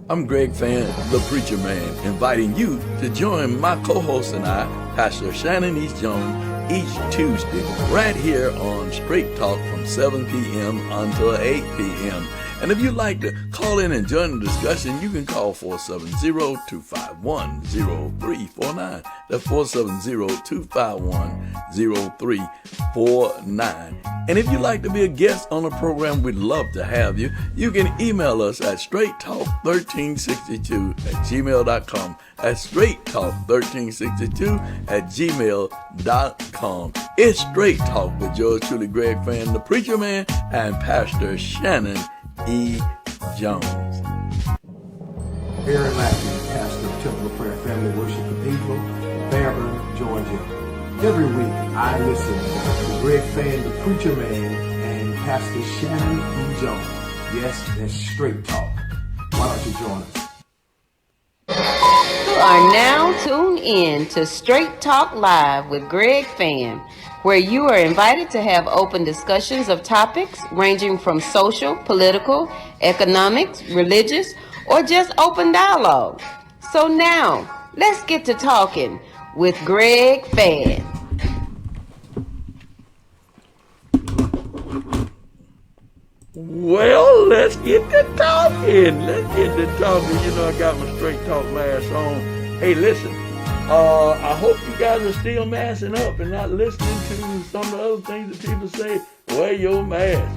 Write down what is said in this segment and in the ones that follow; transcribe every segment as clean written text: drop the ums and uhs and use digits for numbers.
I'm Greg Fann, the Preacher Man, inviting you to join my co-host and I, Pastor Shanan E. Jones, each Tuesday, right here on Straight Talk from 7 p.m. until 8 p.m. And if you'd like to call in and join the discussion, you can call 470-251-0349. That's 470-251-0349. And if you'd like to be a guest on the program, we'd love to have you. You can email us at straighttalk1362@gmail.com. That's straighttalk1362@gmail.com. It's Straight Talk with yours truly, Greg Fann, the Preacher Man, and Pastor Shanan E. Jones. Aaron Lackey, pastor of Temple of Prayer Family Worship Cathedral, Fairburn, Georgia. Every week I listen to Greg Fann, the Preacher Man, and Pastor Shanan E. Jones. Yes, that's Straight Talk. Why don't you join us? You are now tuned in to Straight Talk Live with Greg Fann, where you are invited to have open discussions of topics ranging from social, political, economics, religious, or just open dialogue. So now, let's get to talking with Greg Fann. Well, let's get to talking. You know, I got my Straight Talk mask on. Hey, listen. I hope you guys are still masking up and not listening to some of the other things that people say. Wear your mask.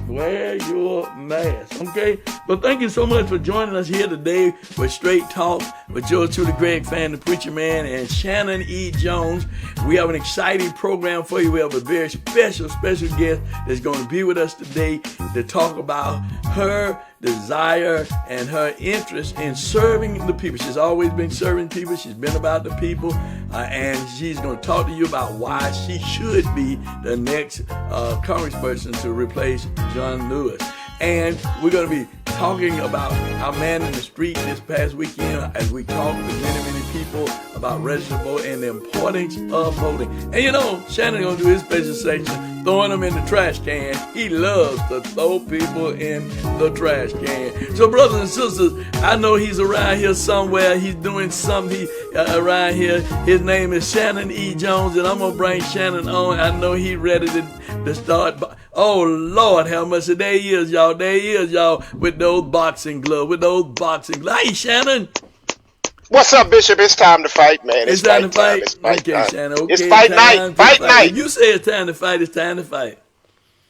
Okay? But thank you so much for joining us here today with Straight Talk with yours truly, Greg Fann, the Preacher Man, and Shanan E. Jones. We have an exciting program for you. We have a very special guest that's going to be with us today to talk about her desire and her interest in serving the people. She's always been serving people. She's been about the people, and she's going to talk to you about why she should be the next congressperson to replace John Lewis. And we're going to be talking about our man in the street this past weekend as we talked to many people about registered voting and the importance of voting. And you know, Shannon going to do his special section, throwing them in the trash can. He loves to throw people in the trash can. So brothers and sisters, I know he's around here somewhere. He's doing something around here. His name is Shanan E. Jones, and I'm going to bring Shannon on. I know he's ready to start. Oh, Lord, how much there he is, y'all. There he is, y'all, with those boxing gloves, Hey, Shannon. What's up, Bishop? It's time to fight, man. It's time to fight. It's fight okay, time. Shannon. Okay, it's fight night. Fight night. If you say it's time to fight, it's time to fight.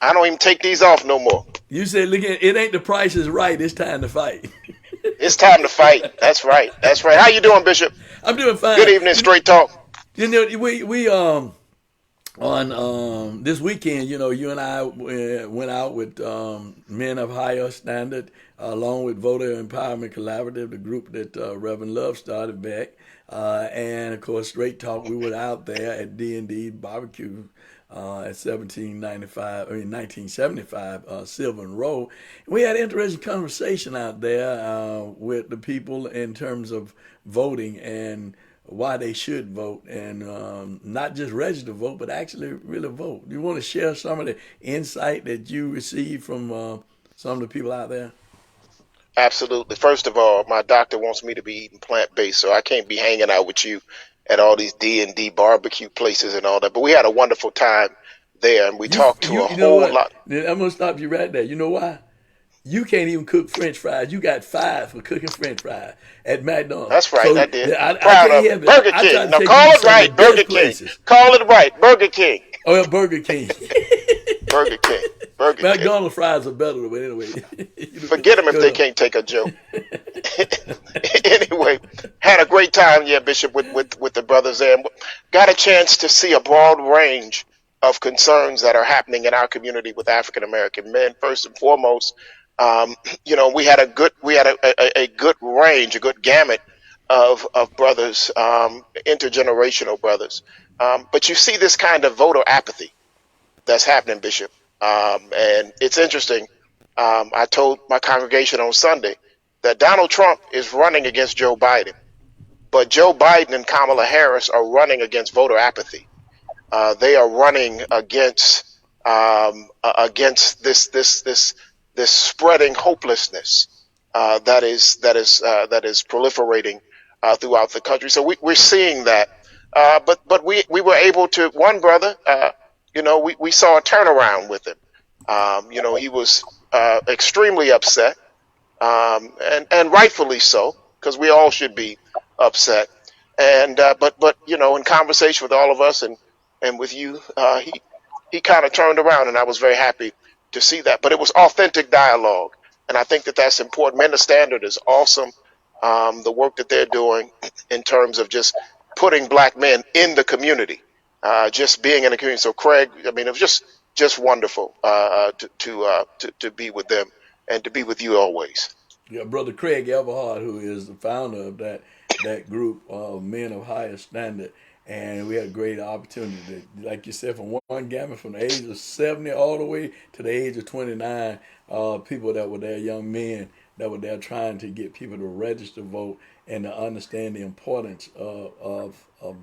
I don't even take these off no more. You said, look, it ain't the price is right. It's time to fight. It's time to fight. That's right. How you doing, Bishop? I'm doing fine. Good evening, Straight Talk. You know, we on this weekend, you know, you and I went out with Men of Higher Standard, along with Voter Empowerment Collaborative, the group that Reverend Love started back, and of course Straight Talk. We were out there at D&D Barbecue at 1975 Sylvan Road. We had an interesting conversation out there with the people in terms of voting and why they should vote, and not just register to vote, but actually really vote. You want to share some of the insight that you received from some of the people out there? Absolutely. First of all, my doctor wants me to be eating plant-based, so I can't be hanging out with you at all these D&D barbecue places and all that. But we had a wonderful time there, and we talked to a whole lot. I'm going to stop you right there. You know why? You can't even cook French fries. You got fired for cooking French fries at McDonald's. That's right, so I did. Proud of it. Burger King. No, call it right. Burger King. Call it right. Burger King. Oh, yeah, Burger King. Burger King. McDonald's fries are better, but anyway. Forget them if they can't take a joke. Anyway, had a great time, yeah, Bishop, with the brothers there. Got a chance to see a broad range of concerns that are happening in our community with African American men. First and foremost, you know, we had a good range, a good gamut of brothers, intergenerational brothers. But you see this kind of voter apathy that's happening, Bishop. And it's interesting. I told my congregation on Sunday that Donald Trump is running against Joe Biden, but Joe Biden and Kamala Harris are running against voter apathy. They are running against this spreading hopelessness that is proliferating throughout the country. So we're seeing that. But we were able to, one brother, we saw a turnaround with him. He was extremely upset, and rightfully so, because we all should be upset. And but in conversation with all of us and with you, he kind of turned around, and I was very happy to see that. But it was authentic dialogue, and I think that that's important. Men of Standard is awesome. The work that they're doing in terms of just putting black men in the community, just being in the community. So Craig, I mean, it was just wonderful to be with them and to be with you always. Yeah, Brother Craig Everhart, who is the founder of that group of men of higher standard. And we had a great opportunity to, like you said, from one gamut from the age of 70 all the way to the age of 29, people that were there, young men that were there trying to get people to register vote and to understand the importance of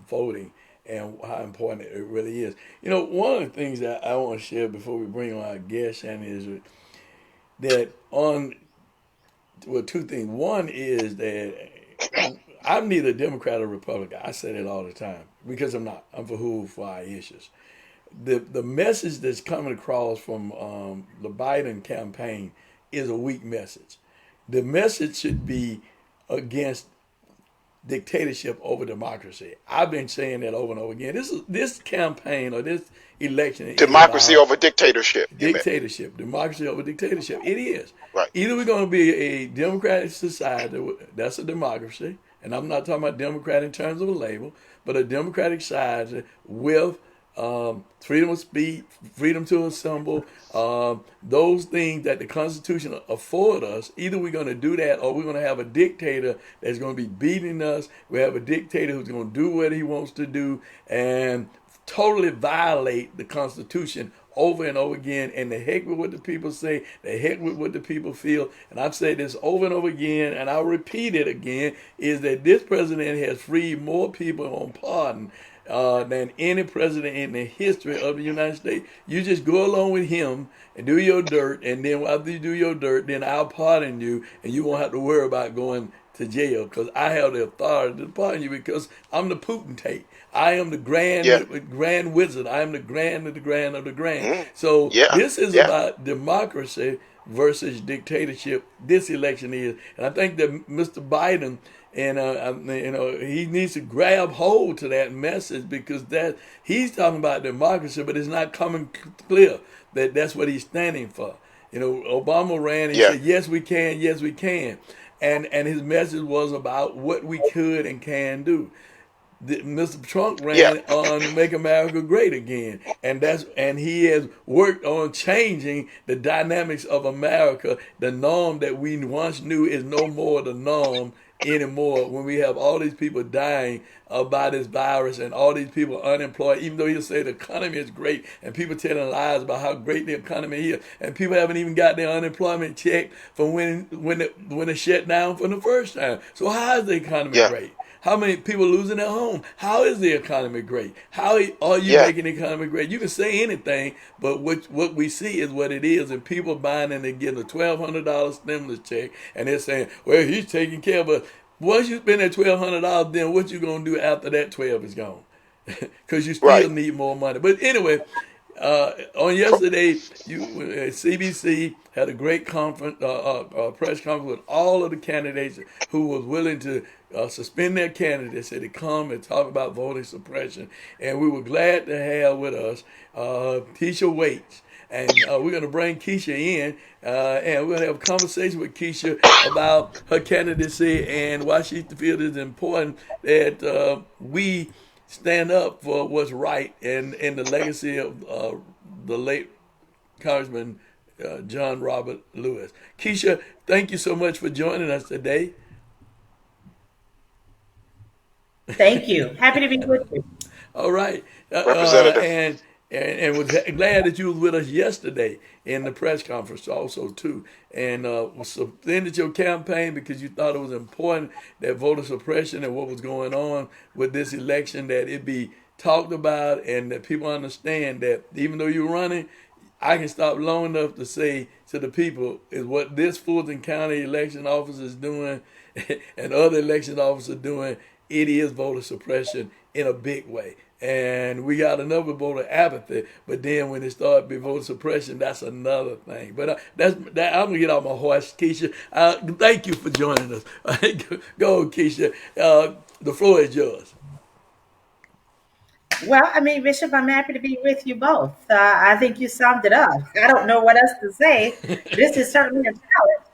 voting and how important it really is. One of the things that I want to share before we bring on our guest, Shannon, is that two things. One is that I'm neither Democrat or Republican. I say that all the time because I'm not. I'm for our issues. The message that's coming across from the Biden campaign is a weak message. The message should be against dictatorship over democracy. I've been saying that over and over again. This campaign or this election, democracy over dictatorship. Democracy over dictatorship. It is. Right. Either we're going to be a democratic society, that's a democracy, and I'm not talking about Democrat in terms of a label, but a democratic society with freedom of speech, freedom to assemble, those things that the Constitution afford us. Either we're going to do that or we're going to have a dictator that's going to be beating us. We have a dictator who's going to do what he wants to do and totally violate the Constitution over and over again. And the heck with what the people say, the heck with what the people feel. And I've said this over and over again, and I'll repeat it again, is that this president has freed more people on pardon than any president in the history of the United States. You just go along with him and do your dirt, and then after you do your dirt, then I'll pardon you, and you won't have to worry about going to jail because I have the authority to pardon you because I'm the potentate. I am the grand wizard. I am the grand of the grand of the grand. So this is about democracy versus dictatorship. This election is, and I think that Mr. Biden, and he needs to grab hold to that message because that he's talking about democracy, but it's not coming clear that that's what he's standing for. Obama ran and said, "Yes, we can. Yes, we can," and his message was about what we could and can do. Mr. Trump ran on Make America Great Again, and he has worked on changing the dynamics of America. The norm that we once knew is no more the norm anymore when we have all these people dying by this virus and all these people unemployed, even though he'll say the economy is great and people telling lies about how great the economy is, and people haven't even got their unemployment check from when it shut down for the first time. So how is the economy great? How many people losing their home? How is the economy great? How are you making the economy great? You can say anything, but what we see is what it is, and people buying and they're getting a $1,200 stimulus check, and they're saying, well, he's taking care of us. Once you spend that $1,200, then what you going to do after that 12 is gone? Because you still need more money. But anyway, on yesterday, CBC had a great conference, press conference with all of the candidates who was willing to suspend their candidacy to come and talk about voting suppression. And we were glad to have with us Keisha Waits. And we're going to bring Keisha in, and we're going to have a conversation with Keisha about her candidacy and why she feels it's important that we stand up for what's right and the legacy of the late Congressman John Robert Lewis. Keisha, thank you so much for joining us today. Thank you. Happy to be with you. All right. Representative. And was glad that you was with us yesterday in the press conference also too, and suspended your campaign because you thought it was important that voter suppression and what was going on with this election, that it be talked about and that people understand that even though you're running, I can stop long enough to say to the people is what this Fulton County election officer is doing and other election officers are doing. It is voter suppression in a big way. And we got another voter apathy, but then when it started be voter suppression, that's another thing. But I'm gonna get off my horse, Keisha. Thank you for joining us. Go, Keisha. The floor is yours. Well, I mean, Bishop, I'm happy to be with you both. I think you summed it up. I don't know what else to say. This is certainly a challenge.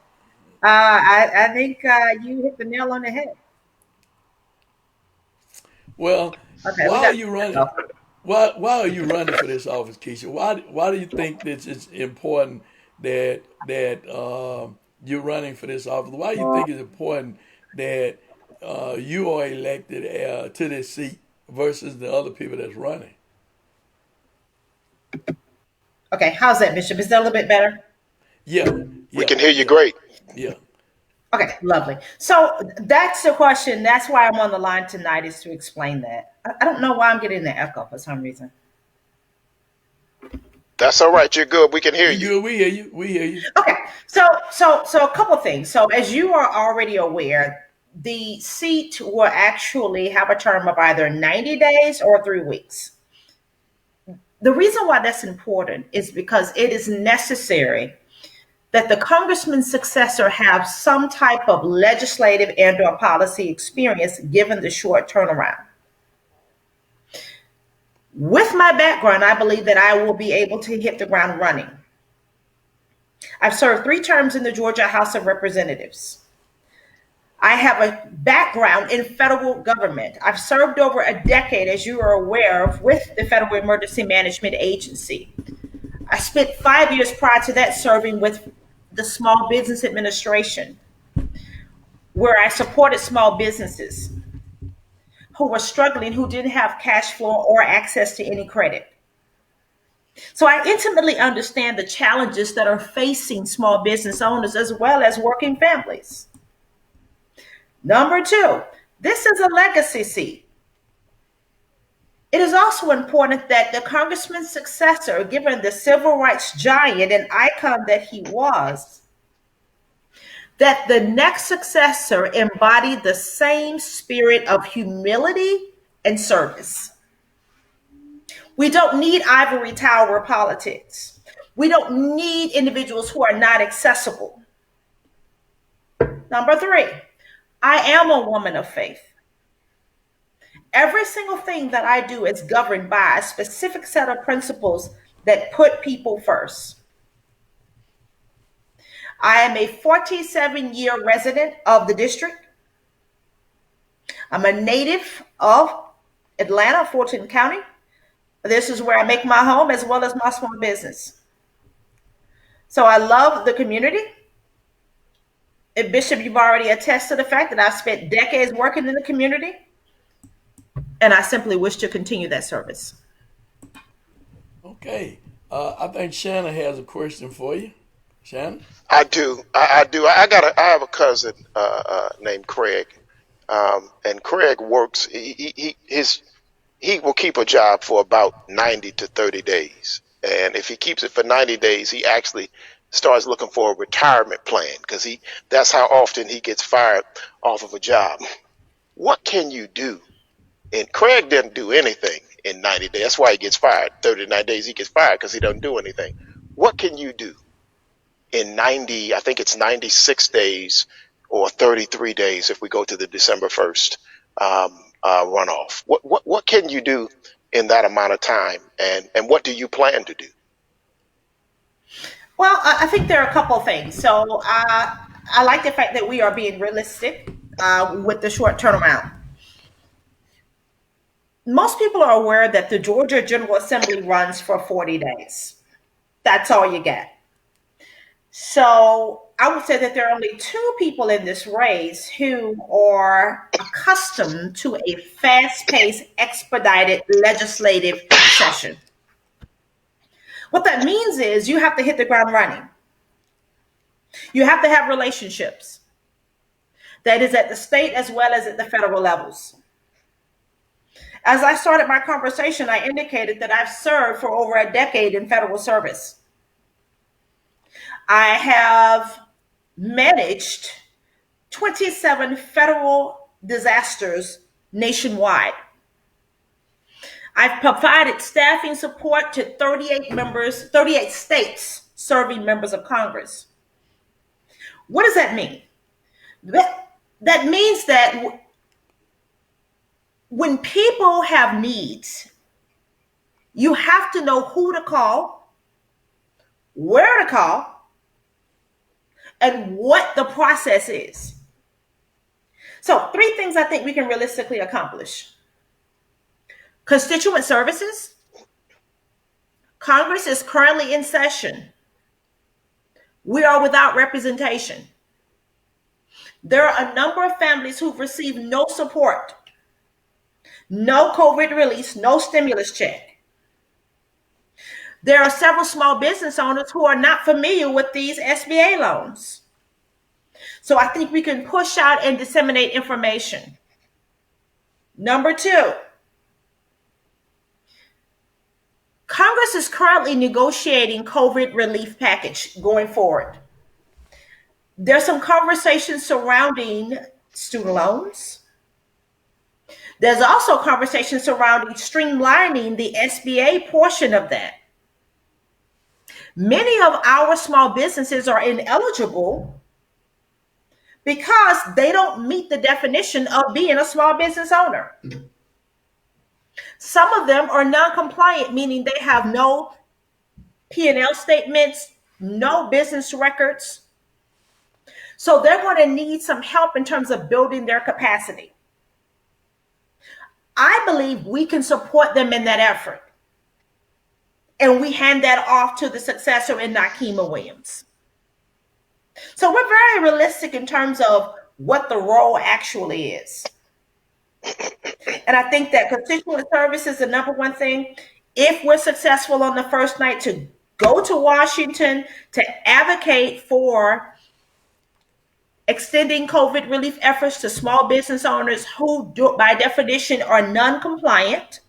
I think you hit the nail on the head. Well, Okay, why we are got. you running? Why are you running for this office, Keisha? Why do you think this is important that you're running for this office? Why do you think it's important that you are elected to this seat versus the other people that's running? Okay, how's that, Bishop? Is that a little bit better? Yeah, We yeah, can hear you yeah, great. yeah. Okay, lovely. So that's the question. That's why I'm on the line tonight, is to explain that. I don't know why I'm getting the echo for some reason. That's all right. You're good. We can hear You you. good? We hear you. We hear you. Okay, so a couple things. So as you are already aware, the seat will actually have a term of either 90 days or 3 weeks. The reason why that's important is because it is necessary that the congressman's successor have some type of legislative and or policy experience given the short turnaround. With my background, I believe that I will be able to hit the ground running. I've served 3 terms in the Georgia House of Representatives. I have a background in federal government. I've served over a decade, as you are aware of, with the Federal Emergency Management Agency. I spent 5 years prior to that serving with the Small Business Administration, where I supported small businesses who were struggling, who didn't have cash flow or access to any credit. So I intimately understand the challenges that are facing small business owners as well as working families. Number 2, this is a legacy seat. It is also important that the congressman's successor, given the civil rights giant and icon that he was, that the next successor embodied the same spirit of humility and service. We don't need ivory tower politics. We don't need individuals who are not accessible. Number 3, I am a woman of faith. Every single thing that I do is governed by a specific set of principles that put people first. I am a 47-year resident of the district. I'm a native of Atlanta, Fulton County. This is where I make my home as well as my small business. So I love the community. And Bishop, you've already attested to the fact that I've spent decades working in the community, and I simply wish to continue that service. Okay. I think Shannon has a question for you. Shannon? I do. I do. I have a cousin named Craig, and Craig works. He will keep a job for about 90 to 30 days, and if he keeps it for 90 days, he actually starts looking for a retirement plan because that's how often he gets fired off of a job. What can you do? And Craig didn't do anything in 90 days. That's why he gets fired. 39 days he gets fired because he doesn't do anything. What can you do in 90, I think it's 96 days or 33 days if we go to the December 1st runoff? What can you do in that amount of time, and what do you plan to do? Well, I think there are a couple of things. So I like the fact that we are being realistic with the short turnaround. Most people are aware that the Georgia General Assembly runs for 40 days. That's all you get. So I would say that there are only 2 people in this race who are accustomed to a fast-paced, expedited legislative session. What that means is you have to hit the ground running. You have to have relationships. That is at the state as well as at the federal levels. As I started my conversation, I indicated that I've served for over a decade in federal service. I have managed 27 federal disasters nationwide. I've provided staffing support to 38 states serving members of Congress. What does that mean? That means that when people have needs, you have to know who to call, where to call, and what the process is. So, three things I think we can realistically accomplish: constituent services. Congress is currently in session. We are without representation. There are a number of families who've received no support, no COVID release, no stimulus check. There are several small business owners who are not familiar with these SBA loans. So I think we can push out and disseminate information. Number two, Congress is currently negotiating COVID relief package going forward. There's some conversations surrounding student loans. There's also conversation surrounding streamlining the SBA portion of that. Many of our small businesses are ineligible because they don't meet the definition of being a small business owner. Some of them are non-compliant, meaning they have no P&L statements, no business records. So they're going to need some help in terms of building their capacity. I believe we can support them in that effort. And we hand that off to the successor in Nakima Williams. So we're very realistic in terms of what the role actually is. And I think that constituent service is the number one thing. If we're successful on the first night to go to Washington to advocate for extending COVID relief efforts to small business owners who, by definition, are non-compliant.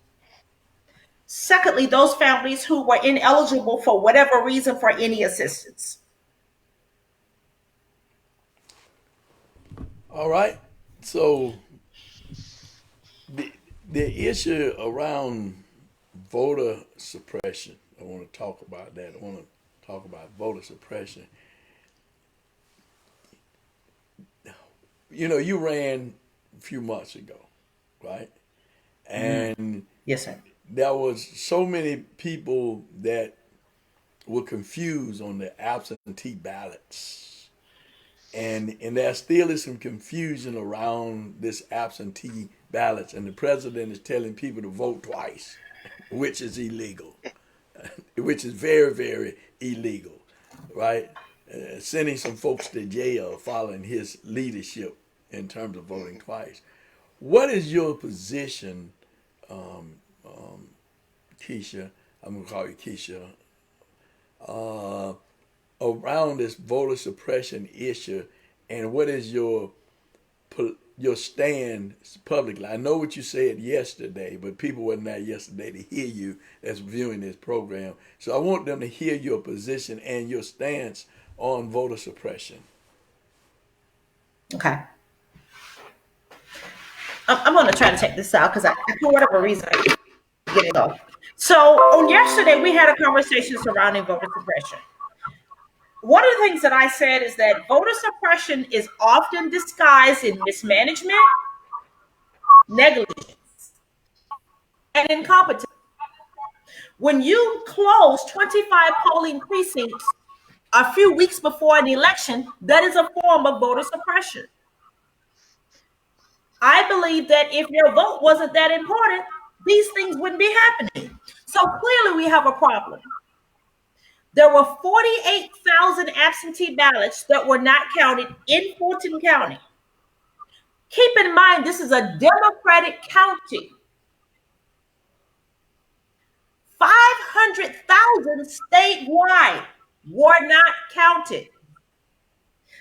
Secondly, those families who were ineligible for whatever reason for any assistance. All right. So the issue around voter suppression, I want to talk about that. I want to talk about voter suppression. You know, you ran a few months ago, right? And Yes, sir. there was so many people that were confused on the absentee ballots. And there still is some confusion around this absentee ballots. And the president is telling people to vote twice, which is illegal, which is very, very illegal, right? Sending some folks to jail following his leadership in terms of voting twice. What is your position, Keisha? I'm going to call you Keisha. Around this voter suppression issue, and what is your stand publicly? I know what you said yesterday, but people weren't there yesterday to hear you that's viewing this program. So I want them to hear your position and your stance on voter suppression. Okay. I'm going to try to take this out because for whatever reason, I can't get it off. So on yesterday, we had a conversation surrounding voter suppression. One of the things that I said is that voter suppression is often disguised in mismanagement, negligence, and incompetence. When you close 25 polling precincts a few weeks before an election, that is a form of voter suppression. I believe that if your vote wasn't that important, these things wouldn't be happening. So clearly we have a problem. There were 48,000 absentee ballots that were not counted in Fulton County. Keep in mind, this is a Democratic county. 500,000 statewide were not counted.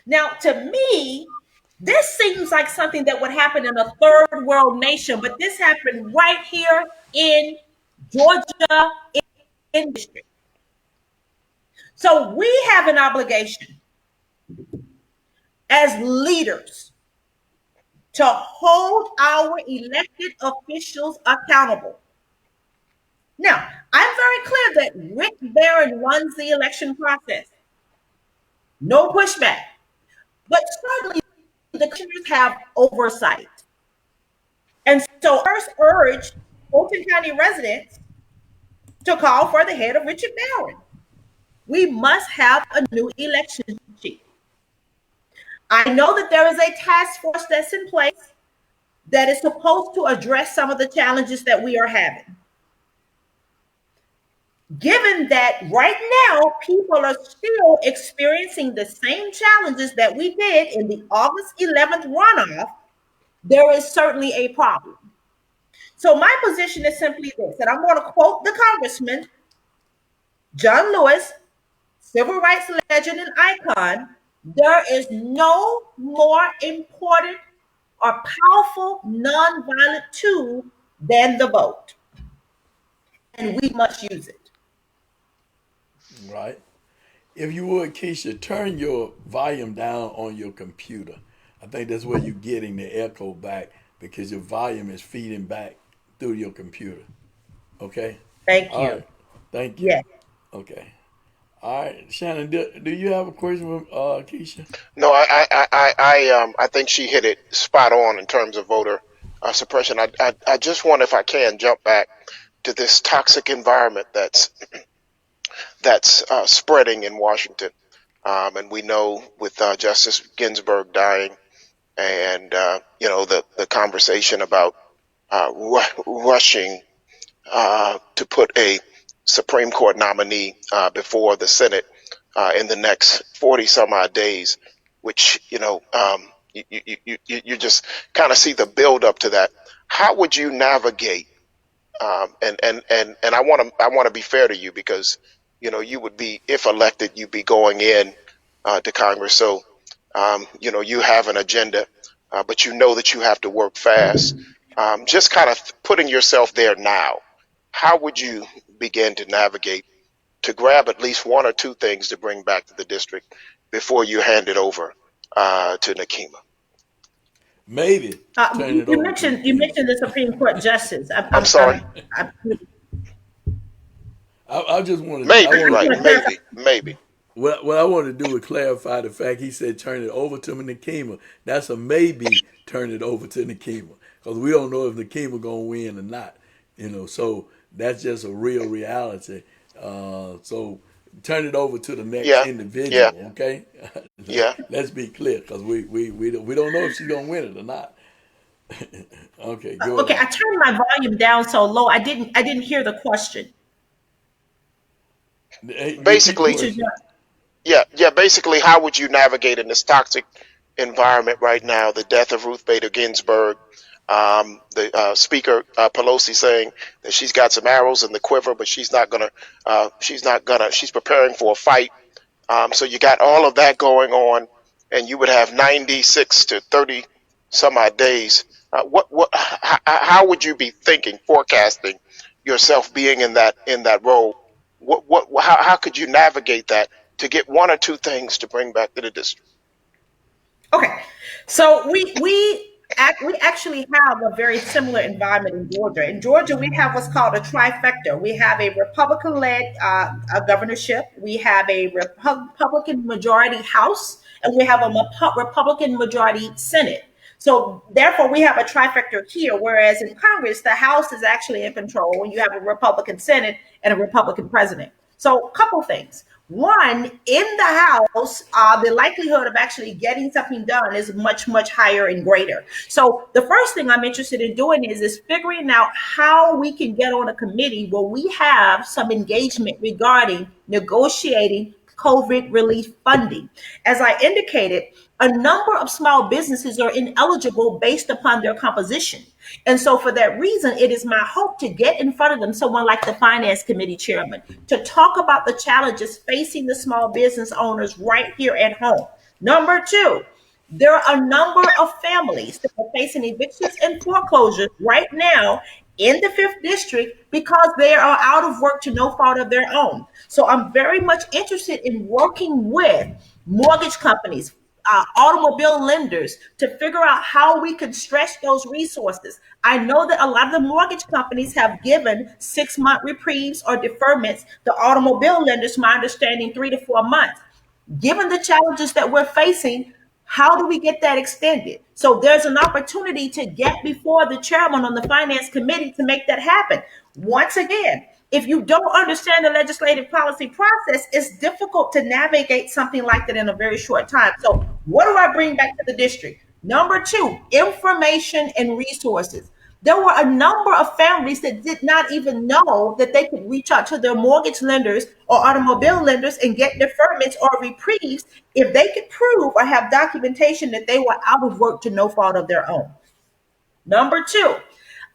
Now, to me, this seems like something that would happen in a third world nation, but this happened right here in Georgia industry. So we have an obligation as leaders to hold our elected officials accountable. Now, I'm very clear that Rick Barron runs the election process. No pushback. But certainly the commissioners have oversight. And so I first urge Fulton County residents to call for the head of Richard Barron. We must have a new election chief. I know that there is a task force that's in place that is supposed to address some of the challenges that we are having. Given that right now people are still experiencing the same challenges that we did in the August 11th runoff, there is certainly a problem. So my position is simply this, and I'm going to quote the Congressman, John Lewis, civil rights legend and icon: there is no more important or powerful nonviolent tool than the vote, and we must use it. Right. If you would, Keisha, turn your volume down on your computer. I think that's where you're getting the echo back because your volume is feeding back through your computer. Okay? Thank All you. right. Thank you. Yes. Okay. All right. Shannon, do you have a question for Keisha? No, I think she hit it spot on in terms of voter suppression. I just want, if I can, jump back to this toxic environment that's spreading in Washington, and we know with Justice Ginsburg dying, and the conversation about rushing to put a Supreme Court nominee before the Senate in the next 40 some odd days, which you just kind of see the build up to that. How would you navigate? And I want to be fair to you, because you would be, if elected, you'd be going in to Congress, so you have an agenda, but you know that you have to work fast. Just kind of putting yourself there now. How would you begin to navigate to grab at least one or two things to bring back to the district before you hand it over to Nakima? Maybe turn it You over. mentioned the Supreme Court justice. I'm sorry. I just wanted. Maybe, right? Maybe. What I want to do is clarify the fact he said turn it over to Nakima. That's a maybe. Turn it over to Nakima, because we don't know if Nakima gonna win or not. So that's just a real reality. So turn it over to the next individual. Yeah. Okay. Yeah. Let's be clear, because we don't know if she's gonna win it or not. Okay. Go Okay, ahead. I turned my volume down so low I didn't hear the question. Basically, basically, how would you navigate in this toxic environment right now? The death of Ruth Bader Ginsburg, the Speaker Pelosi saying that she's got some arrows in the quiver, but she's preparing for a fight. So you got all of that going on, and you would have 96 to 30 some odd days. How would you be thinking, forecasting yourself being in that role? How could you navigate that to get one or two things to bring back to the district? Okay, so we actually have a very similar environment in Georgia. In Georgia, we have what's called a trifecta. We have a Republican-led governorship, we have a Republican majority House, and we have a Republican majority Senate. So therefore, we have a trifecta here, whereas in Congress, the House is actually in control when you have a Republican Senate and a Republican president. So a couple things. One, in the House, the likelihood of actually getting something done is much, much higher and greater. So the first thing I'm interested in doing is figuring out how we can get on a committee where we have some engagement regarding negotiating COVID relief funding. As I indicated, a number of small businesses are ineligible based upon their composition. And so for that reason, it is my hope to get in front of them, someone like the Finance Committee Chairman, to talk about the challenges facing the small business owners right here at home. Number two, there are a number of families that are facing evictions and foreclosures right now in the fifth district because they are out of work to no fault of their own. So I'm very much interested in working with mortgage companies, automobile lenders to figure out how we can stretch those resources. I know that a lot of the mortgage companies have given 6-month reprieves or deferments. The automobile lenders, my understanding, 3 to 4 months. Given the challenges that we're facing, how do we get that extended? So there's an opportunity to get before the chairman on the finance committee to make that happen. Once again, if you don't understand the legislative policy process, it's difficult to navigate something like that in a very short time. So what do I bring back to the district? Number two, information and resources. There were a number of families that did not even know that they could reach out to their mortgage lenders or automobile lenders and get deferments or reprieves if they could prove or have documentation that they were out of work to no fault of their own. Number two,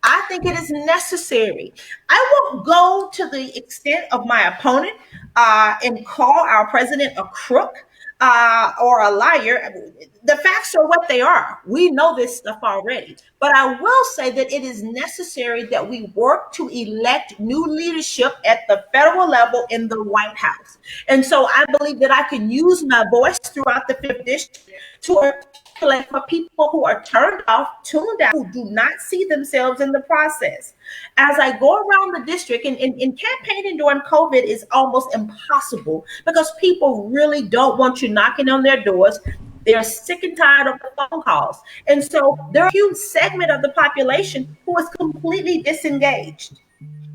I think it is necessary. I won't go to the extent of my opponent and call our president a crook or a liar. The facts are what they are. We know this stuff already. But I will say that it is necessary that we work to elect new leadership at the federal level in the White House. And so I believe that I can use my voice throughout the fifth district to articulate for people who are turned off, tuned out, who do not see themselves in the process. As I go around the district, and campaigning during COVID is almost impossible because people really don't want you knocking on their doors. They're sick and tired of the phone calls. And so there's a huge segment of the population who is completely disengaged.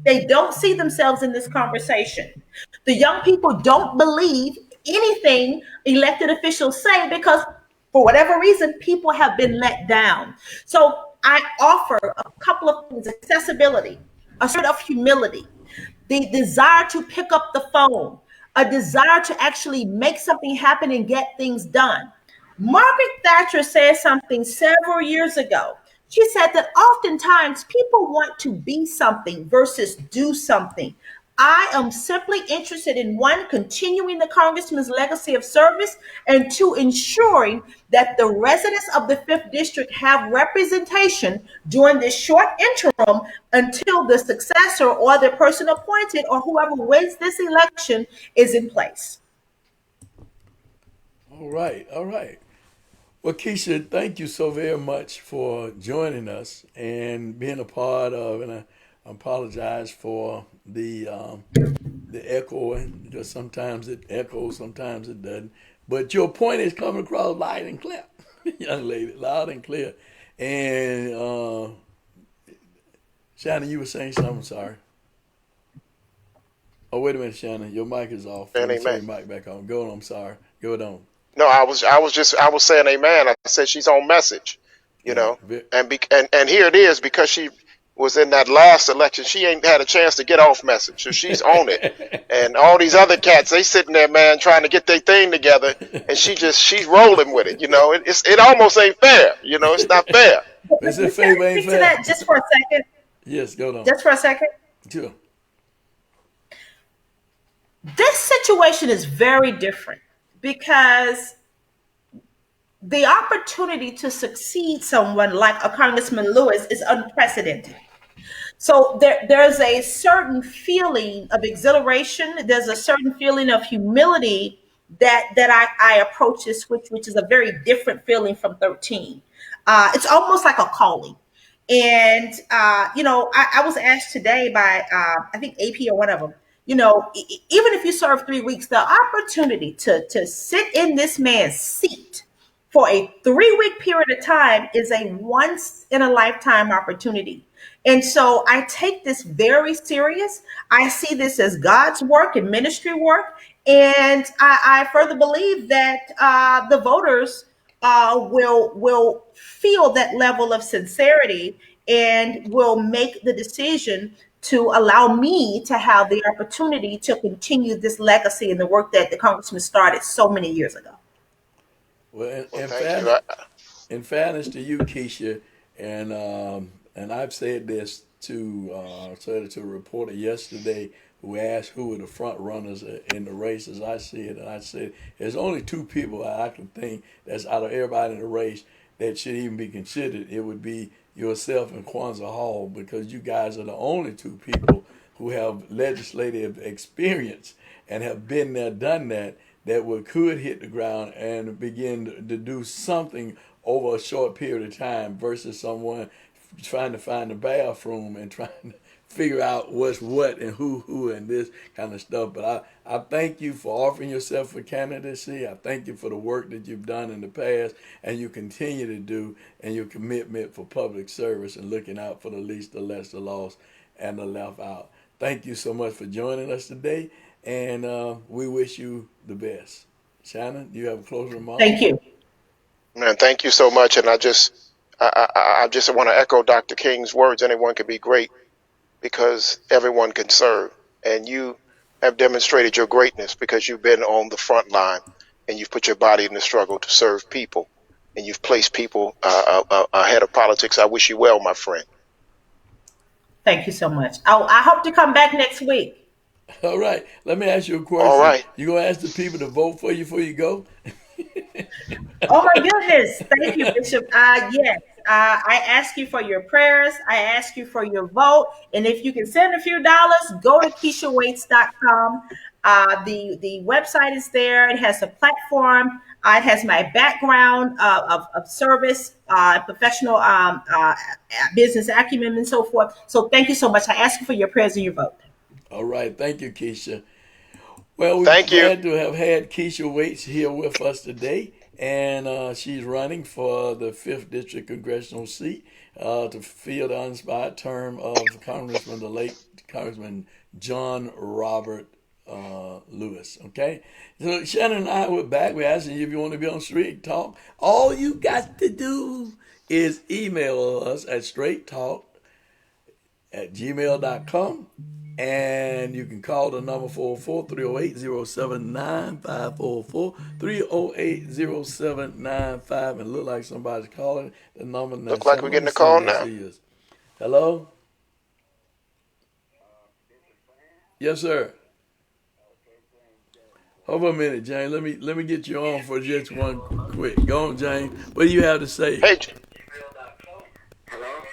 They don't see themselves in this conversation. The young people don't believe anything elected officials say because, for whatever reason, people have been let down. So I offer a couple of things: accessibility, a sort of humility, the desire to pick up the phone, a desire to actually make something happen and get things done. Margaret Thatcher said something several years ago. She said that oftentimes people want to be something versus do something. I am simply interested in one, continuing the congressman's legacy of service, and two, ensuring that the residents of the fifth district have representation during this short interim until the successor or the person appointed or whoever wins this election is in place. All right, all right. Well, Keisha, thank you so very much for joining us and being a part of. And I apologize for the echoing, because sometimes it echoes, sometimes it doesn't. But your point is coming across loud and clear, young lady, loud and clear. And Shannon, you were saying something. Sorry. Oh, wait a minute, Shannon. Your mic is off. Let And me turn amen. your mic back on. Go on. I'm sorry. Go on. No, I was saying amen. I said she's on message, you Yeah. know, and here it is, because she was in that last election. She ain't had a chance to get off message, so she's on it. And all these other cats, they sitting there, man, trying to get their thing together, and she's rolling with it. You know, it almost ain't fair. You know, it's not fair. Is it Can favor I ain't speak to fair? that just for a second? Yes, go on. Just for a second. Sure. This situation is very different because the opportunity to succeed someone like a Congressman Lewis is unprecedented. So there's a certain feeling of exhilaration. There's a certain feeling of humility that I approach this, which is a very different feeling from 13. It's almost like a calling. And I was asked today by I think AP or one of them. Even if you serve 3 weeks, the opportunity to sit in this man's seat for a 3 week period of time is a once in a lifetime opportunity. And so I take this very serious. I see this as God's work and ministry work. And I further believe that the voters will feel that level of sincerity and will make the decision to allow me to have the opportunity to continue this legacy and the work that the congressman started so many years ago. Well, Well, thank you. in fairness to you, Keisha, and I've said this to said it to a reporter yesterday who asked who were the front runners in the race. As I see it, and I said there's only two people I can think that's out of everybody in the race that should even be considered. It would be yourself and Kwanzaa Hall, because you guys are the only two people who have legislative experience and have been there, done that, that could hit the ground and begin to do something over a short period of time versus someone trying to find the bathroom and trying to figure out what's what and who and this kind of stuff. But I thank you for offering yourself for candidacy. I thank you for the work that you've done in the past and you continue to do, and your commitment for public service and looking out for the least, the less, the lost, and the left out. Thank you so much for joining us today, and we wish you the best. Shannon, do you have a closing remark? Thank you. Man, thank you so much. And I just want to echo Dr. King's words. Anyone can be great because everyone can serve. And you have demonstrated your greatness because you've been on the front line and you've put your body in the struggle to serve people. And you've placed people ahead of politics. I wish you well, my friend. Thank you so much. I hope to come back next week. All right. Let me ask you a question. All right. You going to ask the people to vote for you before you go? Oh my goodness. Thank you, Bishop. Yes. I ask you for your prayers. I ask you for your vote. And if you can send a few dollars, go to KeishaWaits.com. The website is there. It has a platform. It has my background of service, professional business acumen, and so forth. So thank you so much. I ask you for your prayers and your vote. All right. Thank you, Keisha. Well, we're Thank you. glad to have had Keisha Waits here with us today. And she's running for the 5th District Congressional seat to fill the unexpired term of the late Congressman John Robert Lewis. Okay? So Shannon and I were back. We're asking you if you want to be on Straight Talk. All you got to do is email us at straighttalk@gmail.com. And you can call the number 404-308-0795, 404-308-0795. And look like somebody's calling the number. Look like we're getting a call now. Hello? Yes, sir. Hold on a minute, Jane. Let me get you on for just one quick. Go on, Jane. What do you have to say? Hey,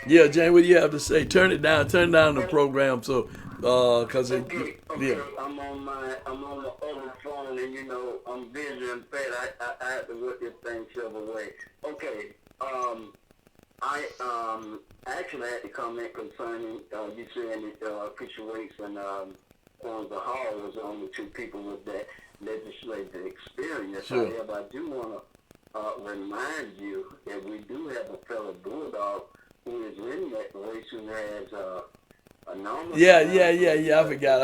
yeah, Jane, what do you have to say? Turn it down. Turn down the program so because Okay, yeah. I'm on the other phone, and I'm busy and fed. I have to work this thing several ways. Okay, I actually had to comment concerning you saying that Keisha Waits and Kwanzaa Hall was the only two people with that legislative experience. Sure. However, I do want to remind you that we do have a fellow bulldog who is in that race who has Yeah. I forgot.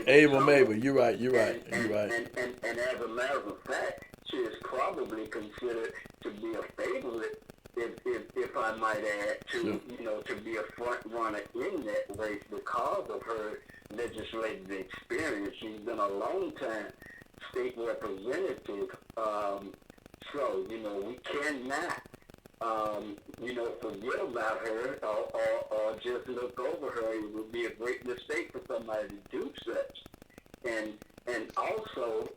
Abel Mabel. You're right. And as a matter of fact, she is probably considered to be a favorite, if I might add, to to be a front runner in that race because of her legislative experience. She's been a long time state representative, so we cannot forget about her or just look over her. It would be a great mistake for somebody to do such. And also,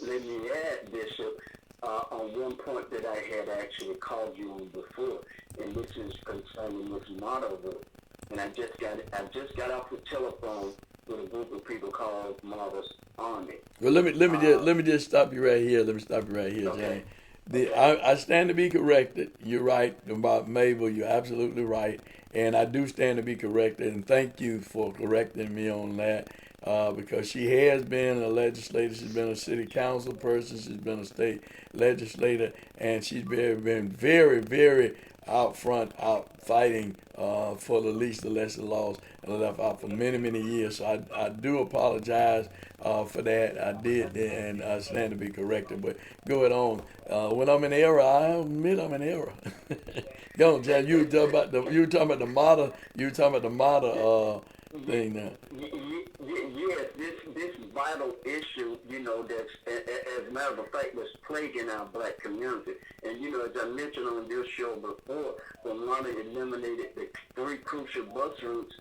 let me add, Bishop, on one point that I had actually called you on before, and this is concerning this motto vote. And I just got off the telephone with a group of people called Marvel's Army. Well, let me just stop you right here. Let me stop you right here, Okay. Jane. I stand to be corrected. You're right about Mabel. You're absolutely right. And I do stand to be corrected. And thank you for correcting me on that because she has been a legislator. She's been a city council person. She's been a state legislator. And she's been very, very out fighting for the least, the less, the lost, and left out for many, many years. So I do apologize for that. I did, and I stand to be corrected. But going on, when I'm in error, I admit I'm in error. Go on, John. You were talking about the model. You were talking about the model thing now. Yes, this vital issue, that's as a matter of fact, that's plaguing our black community. And as I mentioned on this show before, Vermont eliminated the 3 crucial bus routes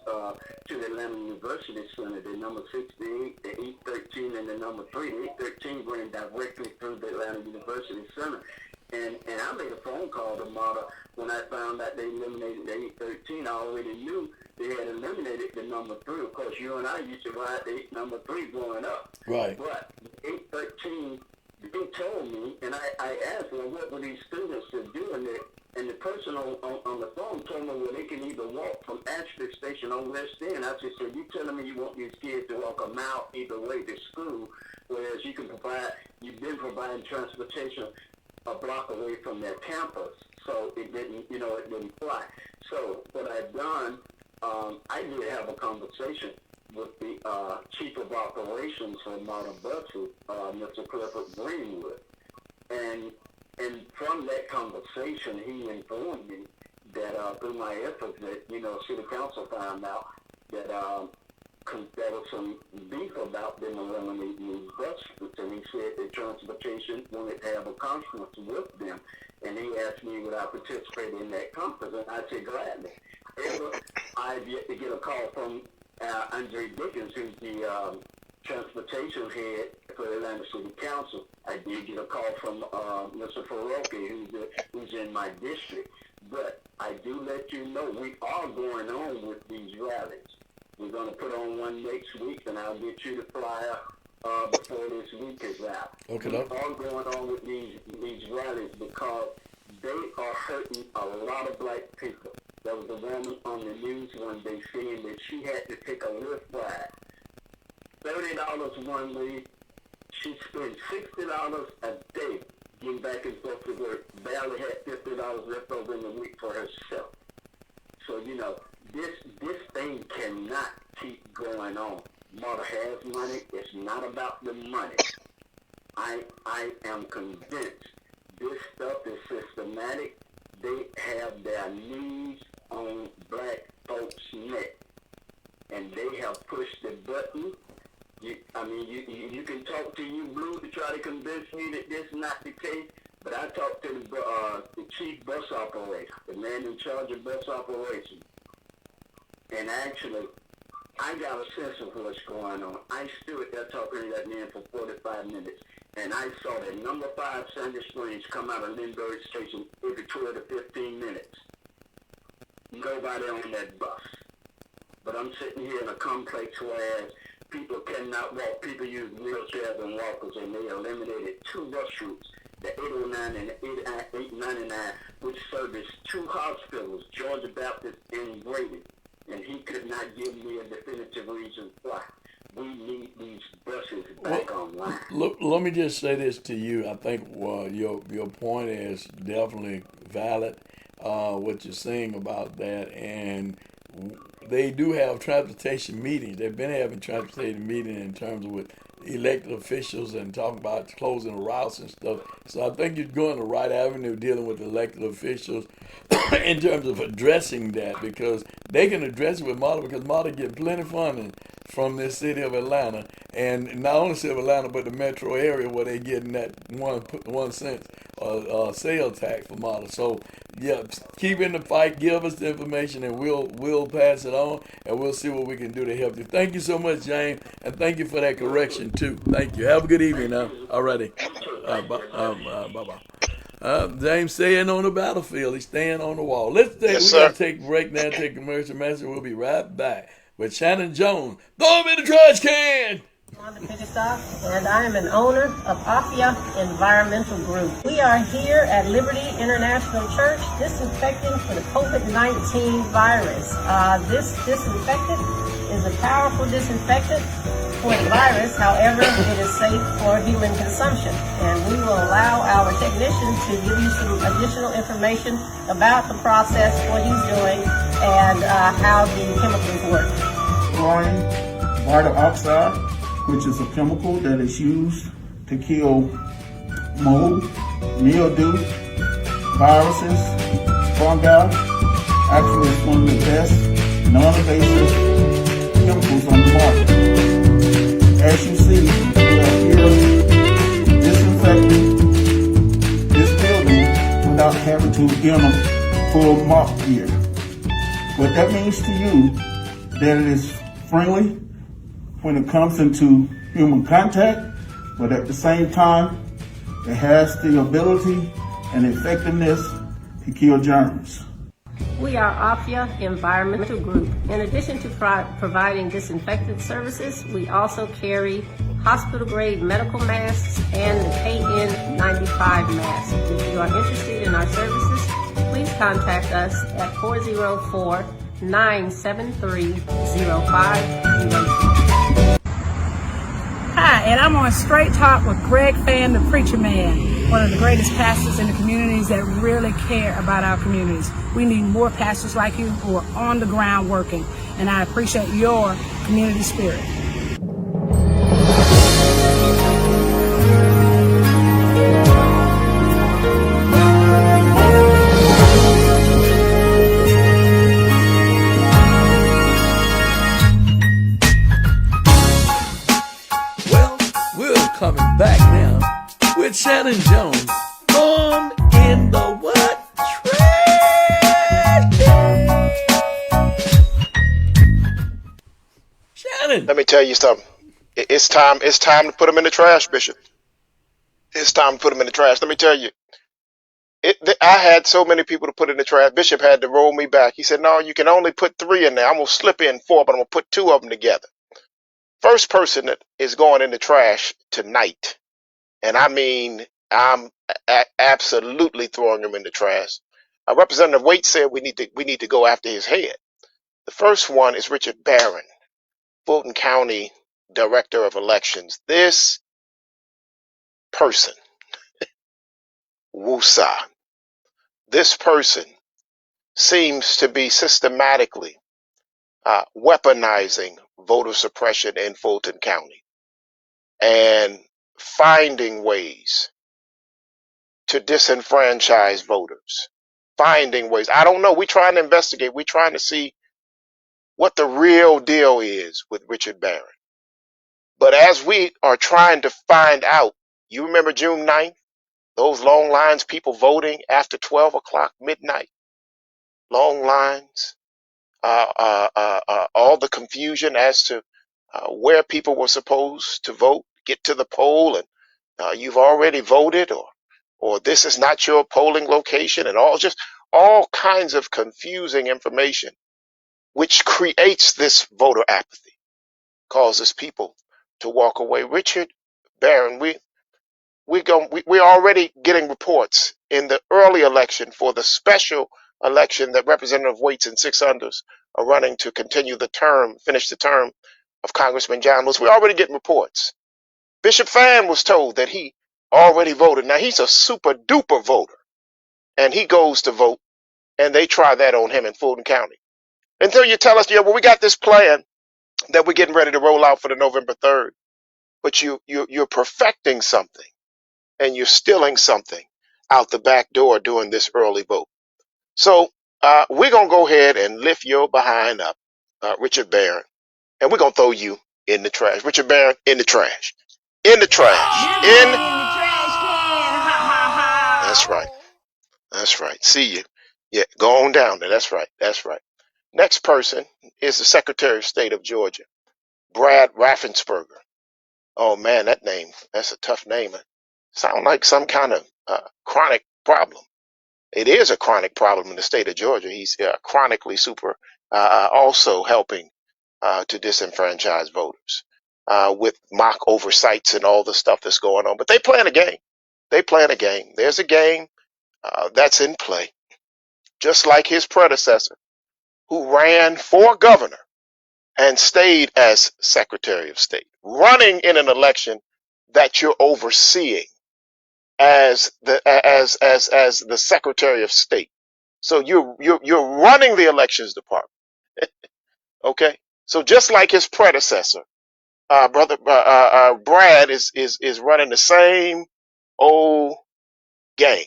to the Atlanta University Center: the number 68, the 813, and the number 3. The 813 going directly through the Atlanta University Center. And I made a phone call to Marta when I found out they eliminated the 813. I already knew they had eliminated the number 3. Of course, you and I used to ride the number 3 growing up. Right. But 813, they told me, and I asked them, what were these students to do? And the person on the phone told me, well, they can either walk from Ashford Station on West End. I just said, you telling me you want these kids to walk a mile either way to school, whereas you've been providing transportation a block away from their campus. So it didn't fly. So what I've done, I did have a conversation with the chief of operations for Modern Buses, Mr. Clifford Greenwood. And from that conversation, he informed me that through my efforts that, City Council found out that there was some beef about them eliminating these bus routes, and he said that transportation wanted to have a conference with them, and he asked me would I participate in that conference, and I said gladly. However, I've yet to get a call from Andre Dickens, who's the transportation head for the Atlanta City Council. I did get a call from Mr. Faroki, who's in my district. But I do let you know we are going on with these rallies. We're going to put on one next week, and I'll get you the flyer before this week is out. Okay. We are going on with these rallies because they are hurting a lot of black people. There was a woman on the news one day saying that she had to take a Lyft ride. $30 one way. She spent $60 a day getting back and forth to work. Barely had $50 left over in the week for herself. So, this thing cannot keep going on. Mother has money. It's not about the money. I am convinced this stuff is systematic. They have their knees on black folks' neck. And they have pushed the button. You can talk to you, Blue, to try to convince me that this is not the case. But I talked to the chief bus operator, the man in charge of bus operations. And actually, I got a sense of what's going on. I stood there talking to that man for 45 minutes. And I saw that number 5 Sandy Springs come out of Lindbergh Station every 12 to 15 minutes. Nobody on that bus. But I'm sitting here in a complex where people cannot walk. People use wheelchairs and walkers, and they eliminated 2 bus routes, the 809 and the 899, which service 2 hospitals, Georgia Baptist and Grady. And he could not give me a definitive reason why. We need these buses back online. Let me just say this to you. I think your point is definitely valid, what you're saying about that. And they do have transportation meetings. They've been having transportation meetings in terms of with elected officials and talking about closing routes and stuff. So I think you're going the right avenue dealing with elected officials in terms of addressing that, because they can address it with MATA, because MATA get plenty of funding from this city of Atlanta, and not only city of Atlanta, but the metro area where they getting that 1 cent sales tax for MATA. So yeah, keep in the fight, give us the information, and we'll pass it on, and we'll see what we can do to help you. Thank you so much, James, and thank you for that correction too. Thank you. Have a good evening now. Alrighty. Bye-bye. James staying on the battlefield. He's staying on the wall. We gotta take a break now, take a commercial message. We'll be right back with Shanan Jones. Throw him in the trash can. Wanda Piggestock, and I am an owner of Afia Environmental Group. We are here at Liberty International Church disinfecting for the COVID-19 virus. This disinfectant is a powerful disinfectant for the virus. However, it is safe for human consumption. And we will allow our technician to give you some additional information about the process, what he's doing, and how the chemicals work. Chlorine, vital oxide, which is a chemical that is used to kill mold, mildew, viruses, fungi. Actually, it's one of the best non-invasive chemicals on the market. As you see, we are here disinfecting this building without having to get on a full mop gear. What that means to you, that it is friendly when it comes into human contact, but at the same time, it has the ability and effectiveness to kill germs. We are AFIA Environmental Group. In addition to providing disinfectant services, we also carry hospital-grade medical masks and the KN95 mask. If you are interested in our services, please contact us at 404-973-0502. Hi, and I'm on Straight Talk with Greg Fann, the Preacher Man, one of the greatest pastors in the communities that really care about our communities. We need more pastors like you who are on the ground working, and I appreciate your community spirit. Well, we're coming back now with Shanan Jones. On in the what? Trash can. Shanan. Let me tell you something. It's time to put them in the trash, Bishop. It's time to put them in the trash. Let me tell you. I had so many people to put in the trash. Bishop had to roll me back. He said, no, you can only put 3 in there. I'm going to slip in 4, but I'm going to put 2 of them together. First person that is going in the trash tonight, and I mean, I'm absolutely throwing him in the trash. Representative Waite said we need to go after his head. The first one is Richard Barron, Fulton County Director of Elections. This person, Wusa, this person seems to be systematically weaponizing voter suppression in Fulton County and finding ways to disenfranchise voters. Finding ways. I don't know. We're trying to investigate. We're trying to see what the real deal is with Richard Barron. But as we are trying to find out, you remember June 9th? Those long lines, people voting after 12 o'clock midnight. Long lines. All the confusion as to where people were supposed to vote, get to the poll, and you've already voted, or this is not your polling location, and all kinds of confusing information, which creates this voter apathy, causes people to walk away. Richard Barron, we're already getting reports in the early election for the special election that Representative Waits and 6 others are running to finish the term of Congressman John Lewis. We're already getting reports. Bishop Fann was told that he already voted. Now he's a super duper voter, and he goes to vote, and they try that on him in Fulton County. Until you tell us, yeah, well, we got this plan that we're getting ready to roll out for the November 3rd, but you're perfecting something, and you're stealing something out the back door during this early vote. So we're going to go ahead and lift your behind up, Richard Barron, and we're going to throw you in the trash. Richard Barron, in the trash. In the trash. In the trash can. Ha, ha, ha. That's right. That's right. See you. Yeah, go on down there. That's right. That's right. Next person is the Secretary of State of Georgia, Brad Raffensperger. Oh, man, that's a tough name. Sound like some kind of chronic problem. It is a chronic problem in the state of Georgia. He's chronically also helping to disenfranchise voters with mock oversights and all the stuff that's going on. But they playing a game. They playing a game. There's a game that's in play, just like his predecessor, who ran for governor and stayed as Secretary of State, running in an election that you're overseeing as the Secretary of State. So you're running the elections department. Okay, so just like his predecessor, Brad is running the same old game,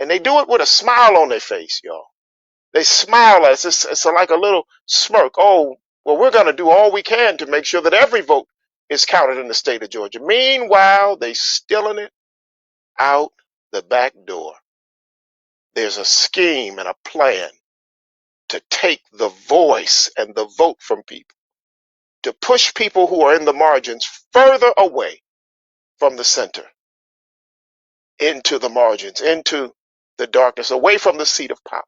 and they do it with a smile on their face, y'all. They smile at us. It's like a little smirk. Oh, well, we're going to do all we can to make sure that every vote is counted in the state of Georgia. Meanwhile, they stealing it out the back door. There's a scheme and a plan to take the voice and the vote from people, to push people who are in the margins further away from the center, into the margins, into the darkness, away from the seat of power,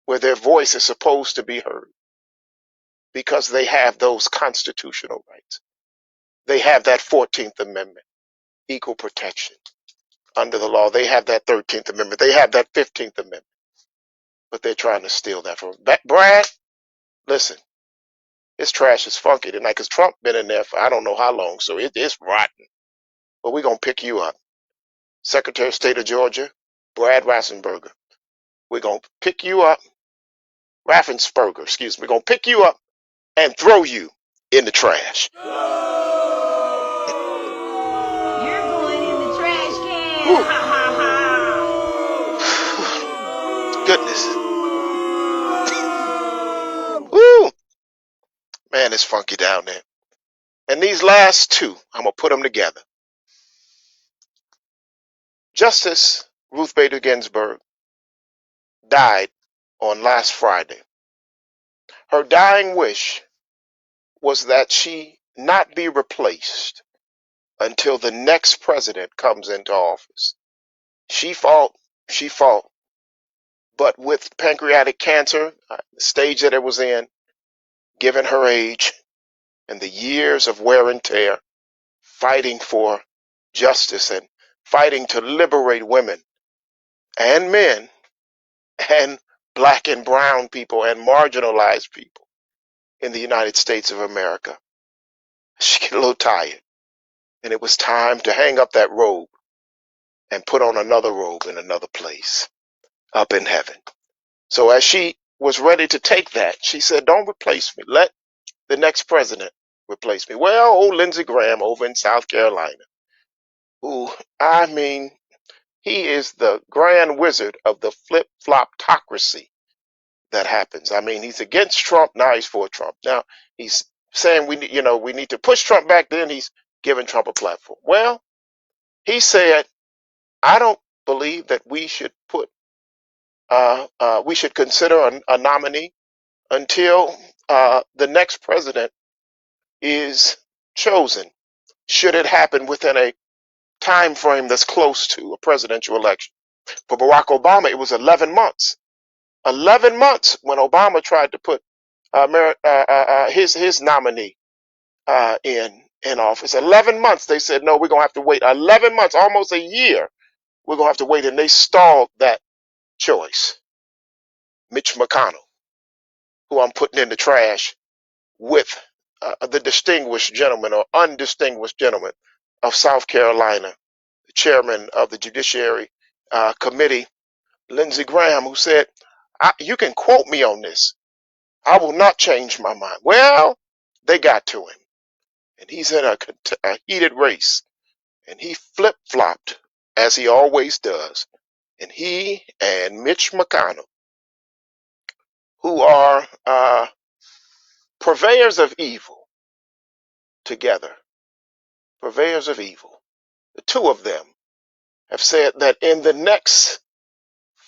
where their voice is supposed to be heard, because they have those constitutional rights. They have that 14th Amendment, equal protection under the law. They have that 13th Amendment. They have that 15th Amendment. But they're trying to steal that from us. Brad, listen, this trash is funky tonight because Trump been in there for I don't know how long, so it's rotten. But we're going to pick you up. Secretary of State of Georgia, Brad Raffensperger. We're going to pick you up. Raffensperger, excuse me. We're going to pick you up and throw you in the trash. You're going in the trash can. Ha ha ha. Goodness. Woo. Man, it's funky down there. And these last two, I'm going to put them together. Justice Ruth Bader Ginsburg died on last Friday. Her dying wish was that she not be replaced until the next president comes into office. She fought, but with pancreatic cancer, the stage that it was in, given her age and the years of wear and tear, fighting for justice and fighting to liberate women and men and black and brown people and marginalized people in the United States of America. She got a little tired, and it was time to hang up that robe and put on another robe in another place up in heaven. So as she was ready to take that, she said, don't replace me. Let the next president replace me. Well, old Lindsey Graham over in South Carolina, who, I mean, he is the grand wizard of the flip-floptocracy that happens. I mean, he's against Trump, now he's for Trump. Now he's saying we need to push Trump back, then he's giving Trump a platform. Well, he said, I don't believe that we should consider a nominee until the next president is chosen, should it happen within a time frame that's close to a presidential election. For Barack Obama, it was 11 months. 11 months when Obama tried to put his nominee in office. 11 months, they said, no, we're going to have to wait. 11 months, almost a year, we're going to have to wait. And they stalled that choice. Mitch McConnell, who I'm putting in the trash with the distinguished gentleman or undistinguished gentleman of South Carolina, the chairman of the Judiciary Committee, Lindsey Graham, who said, you can quote me on this. I will not change my mind. Well, they got to him, and he's in a heated race, and he flip-flopped, as he always does. And he and Mitch McConnell, who are purveyors of evil together, purveyors of evil, the two of them have said that in the next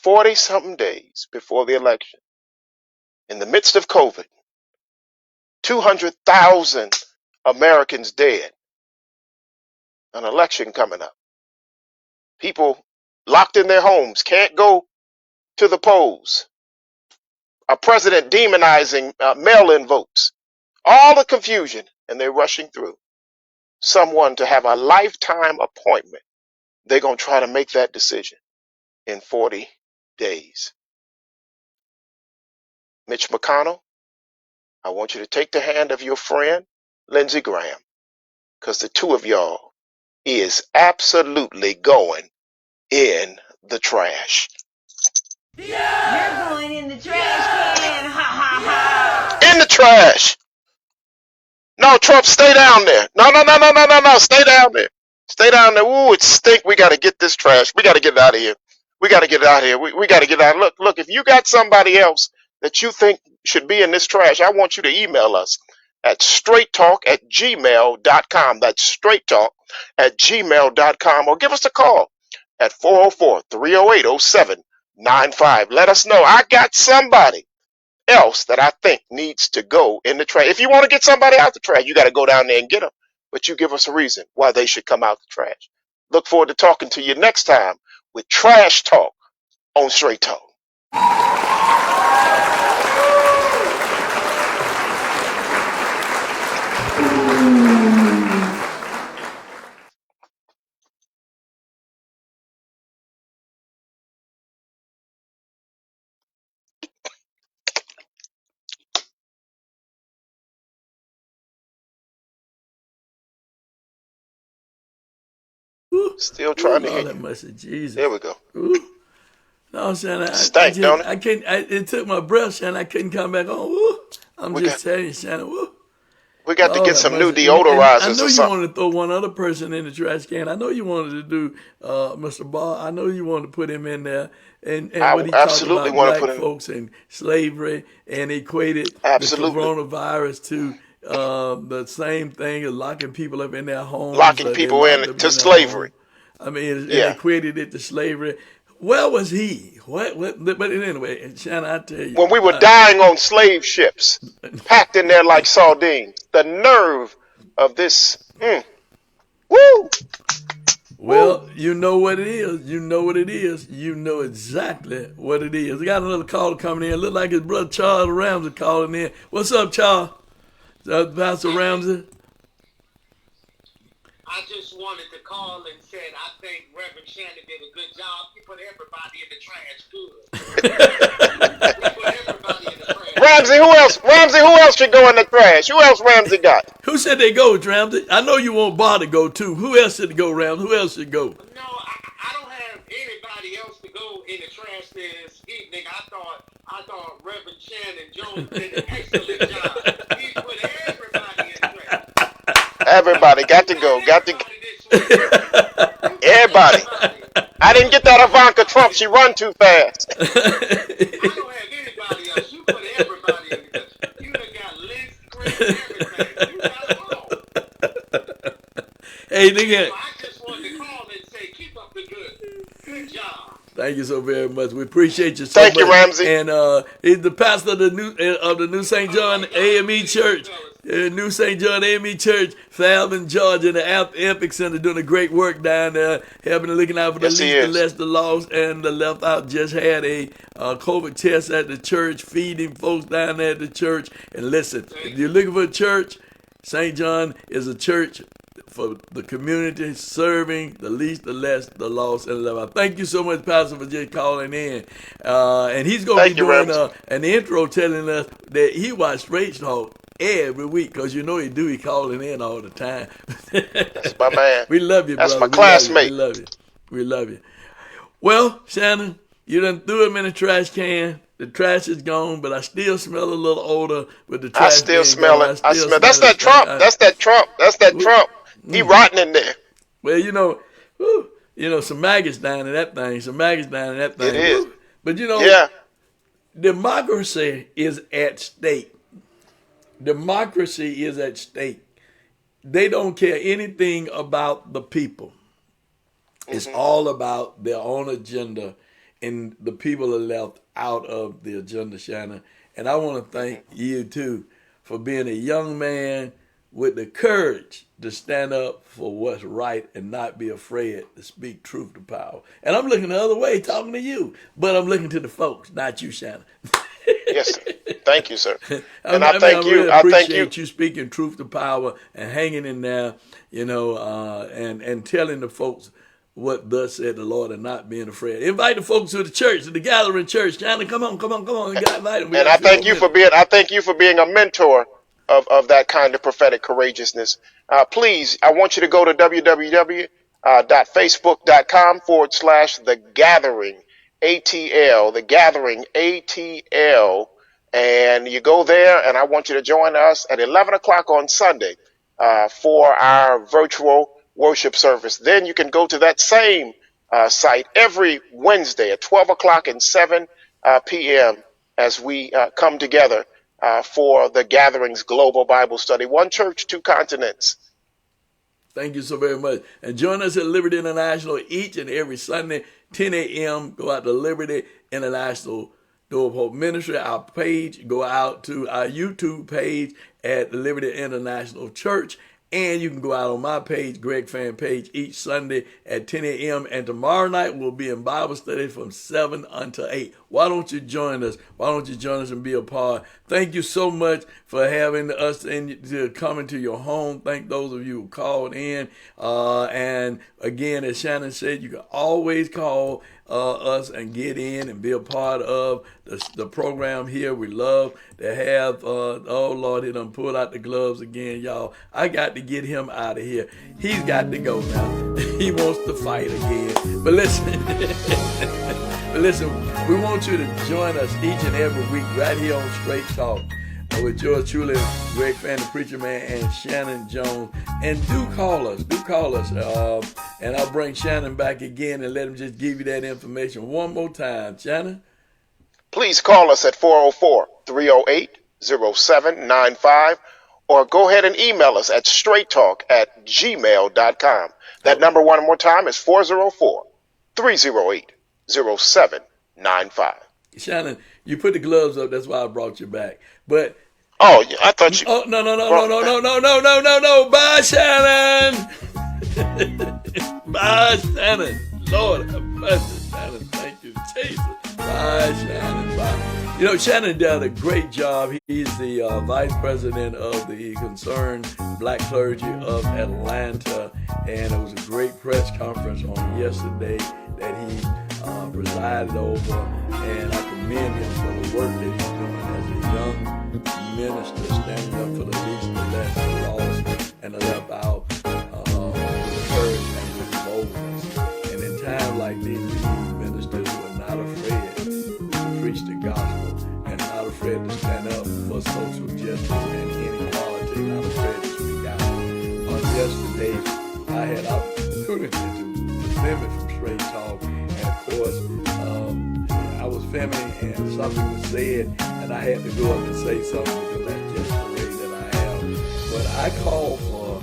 40-something days before the election, in the midst of COVID, 200,000 Americans dead, an election coming up, people locked in their homes, can't go to the polls, a president demonizing mail-in votes, all the confusion, and they're rushing through someone to have a lifetime appointment. They're going to try to make that decision in 40 days. Mitch McConnell, I want you to take the hand of your friend, Lindsey Graham, because the two of y'all is absolutely going in the trash. You're going in the trash can. Ha ha ha. In the trash. No, Trump, stay down there. No. Stay down there. Stay down there. Ooh, it stink. We got to get this trash. We got to get it out of here. We got to get it out of here. We got to get it out. Look, if you got somebody else that you think should be in this trash, I want you to email us at straighttalk@gmail.com. That's straighttalk@gmail.com, or give us a call at 404-308-0795. Let us know. I got somebody else that I think needs to go in the trash. If you want to get somebody out the trash, you got to go down there and get them. But you give us a reason why they should come out the trash. Look forward to talking to you next time with Trash Talk on Straight Talk. Still trying to hear Lord, that you. must have Jesus. There we go. Ooh. No, Shannon, Stank, don't it? It took my breath, Shannon. I couldn't come back on. Woo. I'm just telling you, Shannon. Woo. We got to Lord, get some new and I deodorizers know or you something. wanted to throw one other person in the trash can. I know you wanted to do Mr. Ball. I know you wanted to put him in there. And I what he talked absolutely about want to black put in. folks and slavery and equated the Absolutely. coronavirus to the same thing as locking people up in their homes. Locking They people in locked up to in their slavery. home. I mean, and Yeah. equated it to slavery. Where was he? What? But anyway, Shannon, I tell you. When we were dying on slave ships, packed in there like sardines. The nerve of this. Woo! Well, you know what it is. You know what it is. You know exactly what it is. We got another caller coming in. Look like his brother Charles Ramsey calling in. What's up, Charles? Pastor Ramsey? I just wanted to call and said I think Reverend Shannon did a good job. He put everybody in the trash good. He put everybody in the trash. Ramsey, who else? Ramsey, who else should go in the trash? Who else Ramsey got? Who said they go, Ramsey? I know you want Bar to go too. Who else should go, Ramsey? Who else should go? No, I don't have anybody else to go in the trash this evening. I thought Reverend Shannon Jones did an excellent job. He put everybody in the trash. Everybody got to go. Got to. Everybody. I didn't get that Ivanka Trump. She run too fast. I don't have anybody else. You put everybody in the trash. You done got Liz, Chris, everything. You got them all. Hey, nigga. So I just wanted to call and say, keep up the good job. Thank you so very much. We appreciate you so Thank much. you, Ramsey. And he's the pastor of the New St. John AME Church. New St. John AME Church, Fann, Georgia, in the Epic Center, doing a great work down there, helping and looking out for the least, the less, the lost, and the left out. Just had a COVID test at the church, feeding folks down there at the church. And listen, if you're looking for a church, St. John is a church for the community, serving the least, the less, the lost, and the left out. Thank you so much, Pastor, for just calling in. And he's going to be doing an intro telling us that he watched Straight Talk every week, because you know he calling in all the time. That's my man. We love you, That's brother. my classmate. We love you. We love you. Well, Shannon, you done threw him in the trash can. The trash is gone, but I still smell a little odor with the trash. I still smell it. I smell. That's that Trump. That's that Trump. That's that Trump. He rotting in there. Well, you know, some maggots down in that thing. It is. But yeah, democracy is at stake. Democracy is at stake. They don't care anything about the people. It's all about their own agenda, and the people are left out of the agenda, Shannon. And I want to thank you, too, for being a young man with the courage to stand up for what's right and not be afraid to speak truth to power. And I'm looking the other way, talking to you, but I'm looking to the folks, not you, Shannon. Yes, sir. Thank you, sir. And I thank you. Really appreciate you speaking truth to power and hanging in there, and telling the folks what thus said the Lord and not being afraid. Invite the folks to the church, to the gathering church. Shannon, come on. You got invited. And I thank you for being a mentor of that kind of prophetic courageousness. Please, I want you to go to www.facebook.com/The Gathering ATL, The Gathering ATL, and you go there, and I want you to join us at 11 o'clock on Sunday for our virtual worship service. Then you can go to that same site every Wednesday at 12 o'clock and 7 p.m. as we come together for the Gatherings Global Bible Study. One church, two continents. Thank you so very much. And join us at Liberty International each and every Sunday, 10 a.m. Go out to Liberty International Door of Hope Ministry, our page. Go out to our YouTube page at Liberty International Church And you can go out on my page, Greg Fann page, each Sunday at 10 a.m. And tomorrow night we'll be in Bible study from 7 until 8. Why don't you join us? Why don't you join us and be a part? Thank you so much for having us to come into your home. Thank those of you who called in. And again, as Shanan said, you can always call us and get in and be a part of the program here. We love to have, oh Lord, he done pulled out the gloves again, y'all. I got to get him out of here. He's got to go now. He wants to fight again. But listen, we want you to join us each and every week right here on Straight Talk with yours truly, Greg Fann, the Preacher Man, and Shanan Jones. And do call us. And I'll bring Shanan back again and let him just give you that information one more time. Shanan? Please call us at 404-308-0795 or go ahead and email us at straighttalk@gmail.com. That number one more time is 404-308-0795. Shanan, you put the gloves up, that's why I brought you back. But oh, yeah, I thought you. Oh no! Bye, Shanan. Bye, Shanan. Lord have mercy, Shanan. Thank you, Jesus. Bye, Shanan. Bye. You know, Shanan did a great job. He's the vice president of the Concerned Black Clergy of Atlanta, and it was a great press conference on yesterday that he presided over, and I commend him for the work that he's doing as a young minister, standing up for the least, the less, the lost, and the left out with courage and with boldness. And in times like these, we need ministers who are not afraid to preach the gospel and not afraid to stand up for social justice and inequality, not afraid to speak out. Yesterday, I had opportunity to film it from Straight Talk, and of course, I was filming and something was said, and I had to go up and say something because that's just the way that I am. But I called for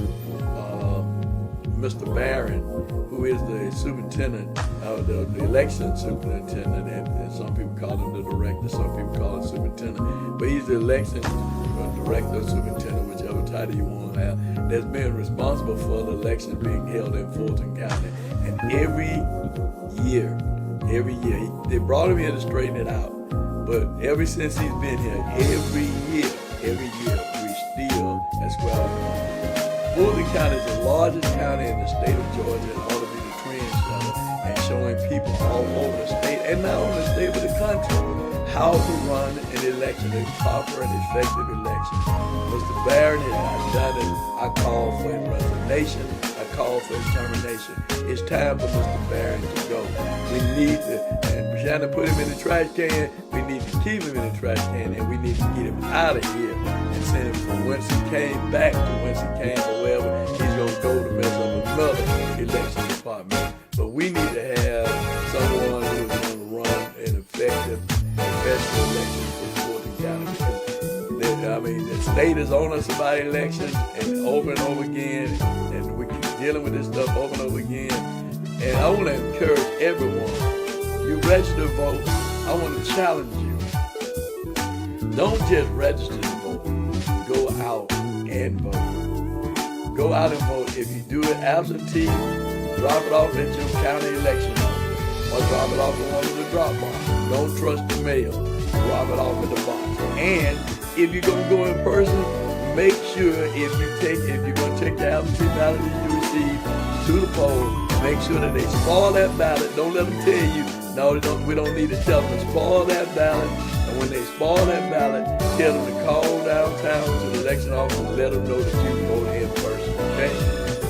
Mr. Barron, who is the superintendent, the election superintendent, and some people call him the director, some people call him superintendent, but he's the election director, superintendent, whichever title you want to have, that's been responsible for the election being held in Fulton County. And every year, they brought him here to straighten it out. But ever since he's been here, every year, we still that's where Fulton County is the largest county in the state of Georgia and ought to be the trendsetter and showing people all over the state, and not only the state but the country, how to run an election, a proper and effective election. Mr. Barron has not done it. I call for his resignation. I call for his termination. It's time for Mr. Barron to go. We need to, and Shanan put him in the trash can. We need to keep him in the trash can, and we need to get him out of here and send him from whence he came back to whence he came, or wherever he's going to go to mess up another election department. But we need to have someone who's going to run an effective professional election for Fulton County. The state is on us about elections and over again, and we keep dealing with this stuff over and over again. And I want to encourage everyone, you register to vote, I want to challenge you. Don't just register to vote, go out and vote. Go out and vote. If you do it absentee, drop it off at your county election office or drop it off at one of the drop boxes. Don't trust the mail. Drop it off at the box. And if you're going to go in person, make sure if you're going to take the absentee ballot that you receive to the poll, make sure that they spoil that ballot. Don't let them tell you, no, we don't need to tell them to spoil that ballot. And when they spoil that ballot, tell them to call downtown to the election office and let them know that you voted in person, okay?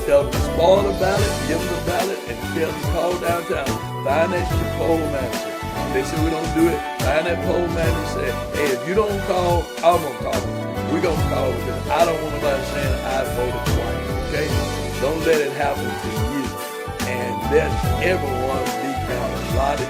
Tell them to spoil the ballot, give them the ballot, and tell them to call downtown. Find that poll manager. They say we don't do it. Find that poll manager and say, hey, if you don't call, I'm going to call. We're going to call because I don't want nobody saying I voted twice, okay? Don't let it happen to you. And let everyone be counted, dotted,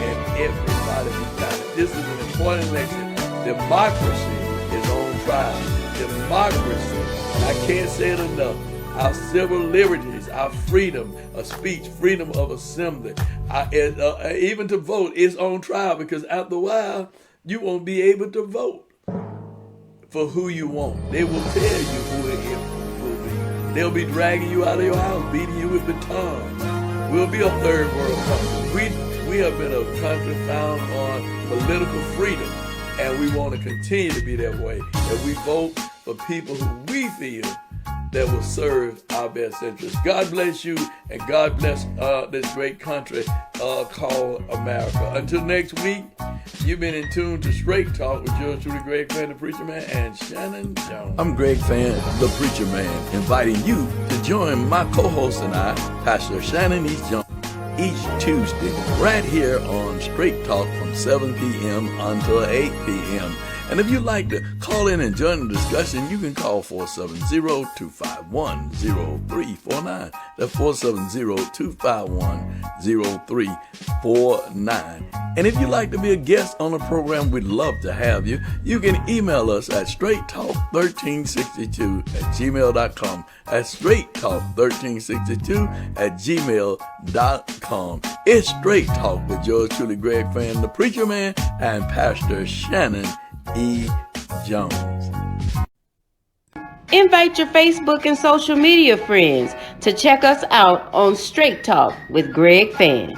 and everybody be counted. This is an important election. Democracy is on trial. Democracy, I can't say it enough. Our civil liberties, our freedom of speech, freedom of assembly, even to vote is on trial because after a while, you won't be able to vote for who you want. They will tell you who it will be. They'll be dragging you out of your house, beating you with batons. We'll be a third world country. We have been a country found on political freedom, and we want to continue to be that way. That we vote for people who we feel that will serve our best interests. God bless you, and God bless this great country called America. Until next week, you've been in tune to Straight Talk with yours truly, Greg Fann, the Preacher Man, and Shanan Jones. I'm Greg Fann, the Preacher Man, inviting you to join my co-host and I, Pastor Shanan E. Jones, each Tuesday, right here on Straight Talk from 7 p.m. until 8 p.m. And if you'd like to call in and join the discussion, you can call 470-251-0349. That's 470-251-0349. And if you'd like to be a guest on the program, we'd love to have you. You can email us at straighttalk1362@gmail.com. That's straighttalk1362@gmail.com. It's Straight Talk with yours truly, Greg Fann, the Preacher Man, and Pastor Shanan E. Jones. Invite your Facebook and social media friends to check us out on Straight Talk with Greg Fann.